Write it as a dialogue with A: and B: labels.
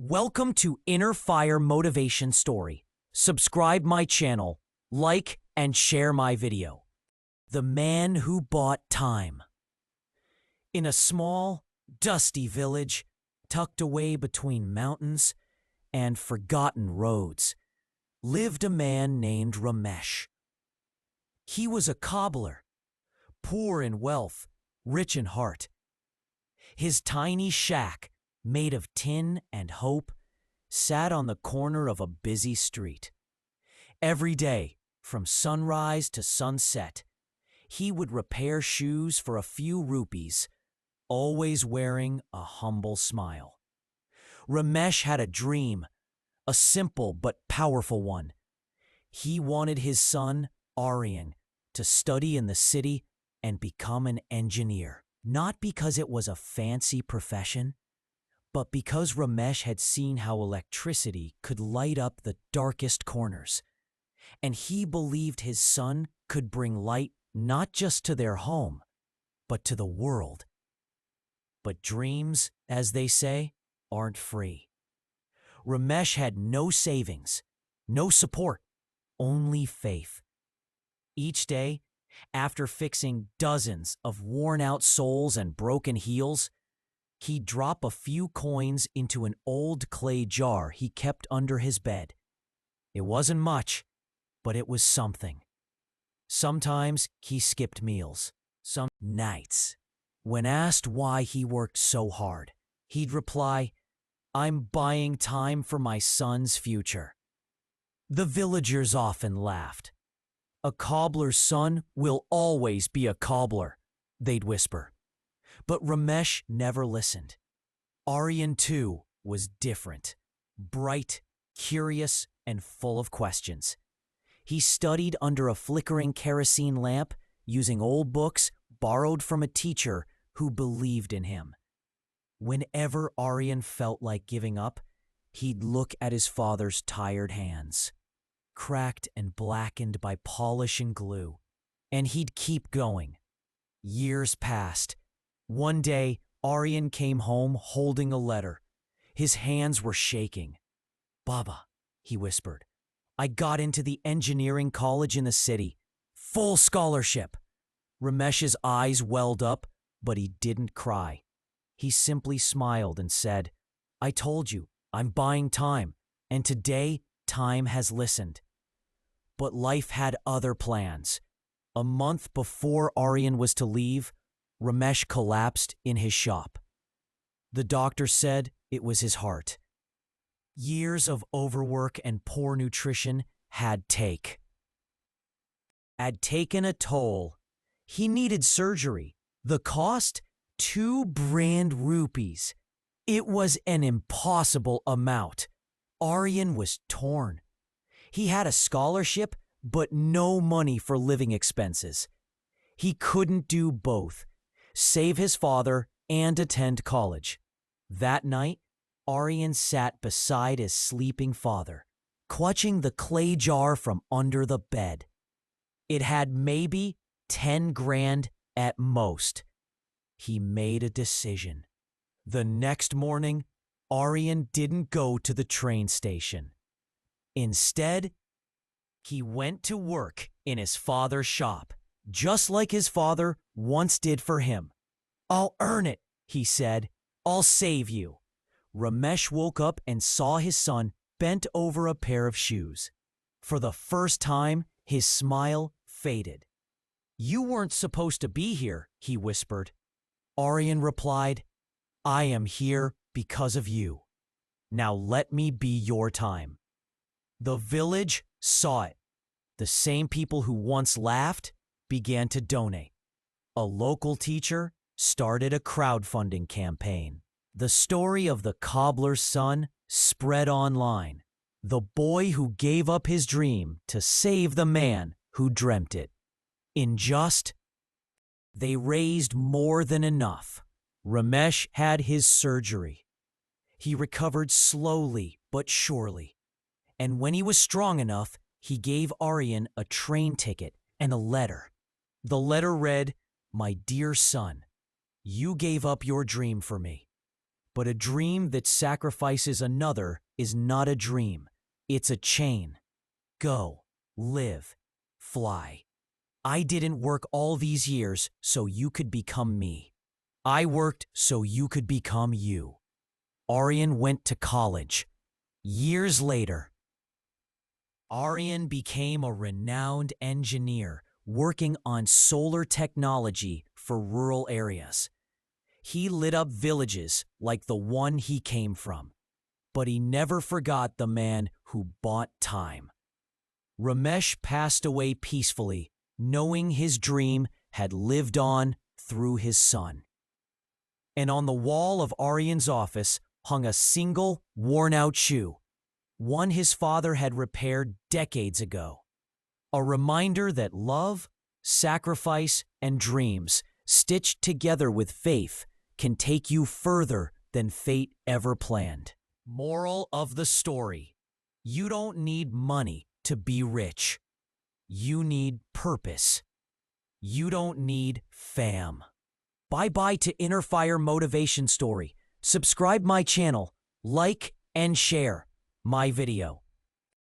A: Welcome to Inner Fire Motivation Story. Subscribe my channel, like and share my video. The Man Who Bought Time. In a small, dusty village, tucked away between mountains and forgotten roads, lived a man named Ramesh. He was a cobbler, poor in wealth, rich in heart. His tiny shack, made of tin and hope, sat on the corner of a busy street. Every day, from sunrise to sunset, he would repair shoes for a few rupees, always wearing a humble smile. Ramesh had a dream, a simple but powerful one. He wanted his son, Aryan, to study in the city and become an engineer. Not because it was a fancy profession, but because Ramesh had seen how electricity could light up the darkest corners, and he believed his son could bring light not just to their home, but to the world. But dreams, as they say, aren't free. Ramesh had no savings, no support, only faith. Each day, after fixing dozens of worn-out soles and broken heels, he'd drop a few coins into an old clay jar he kept under his bed. It wasn't much, but it was something. Sometimes he skipped meals. Some nights, when asked why he worked so hard, he'd reply, "I'm buying time for my son's future." The villagers often laughed. "A cobbler's son will always be a cobbler," they'd whisper. But Ramesh never listened. Aryan, too, was different. Bright, curious, and full of questions. He studied under a flickering kerosene lamp, using old books borrowed from a teacher who believed in him. Whenever Aryan felt like giving up, he'd look at his father's tired hands, cracked and blackened by polish and glue, and he'd keep going. Years passed. One day, Aryan came home holding a letter. His hands were shaking. "Baba," he whispered, "I got into the engineering college in the city. Full scholarship." Ramesh's eyes welled up, but he didn't cry. He simply smiled and said, "I told you, I'm buying time, and today time has listened." But life had other plans. A month before Aryan was to leave, Ramesh collapsed in his shop. The doctor said it was his heart. Years of overwork and poor nutrition had taken a toll. He needed surgery. The cost? 2 brand rupees. It was an impossible amount. Aryan was torn. He had a scholarship, but no money for living expenses. He couldn't do both, save his father and attend college. That night, Aryan sat beside his sleeping father, clutching the clay jar from under the bed. It had maybe 10 grand at most. He made a decision. The next morning, Aryan didn't go to the train station. Instead, he went to work in his father's shop, just like his father once did for him. "I'll earn it," he said. "I'll save you." Ramesh woke up and saw his son bent over a pair of shoes. For the first time, his smile faded. "You weren't supposed to be here," he whispered. Aryan replied, "I am here because of you. Now let me be your time." The village saw it. The same people who once laughed began to donate. A local teacher started a crowdfunding campaign. The story of the cobbler's son spread online. The boy who gave up his dream to save the man who dreamt it. They raised more than enough. Ramesh had his surgery. He recovered slowly but surely. And when he was strong enough, he gave Aryan a train ticket and a letter. The letter read, "My dear son, you gave up your dream for me. But a dream that sacrifices another is not a dream. It's a chain. Go, live, fly. I didn't work all these years so you could become me. I worked so you could become you. Aryan went to college. Years later, Aryan became a renowned engineer working on solar technology for rural areas. He lit up villages like the one he came from, but he never forgot the man who bought time. Ramesh passed away peacefully, knowing his dream had lived on through his son. And on the wall of Aryan's office hung a single, worn-out shoe, one his father had repaired decades ago. A reminder that love, sacrifice, and dreams, stitched together with faith, can take you further than fate ever planned. Moral of the story: you don't need money to be rich. You need purpose. You don't need fam. Bye-bye to Inner Fire Motivation Story. Subscribe my channel, like and share my video.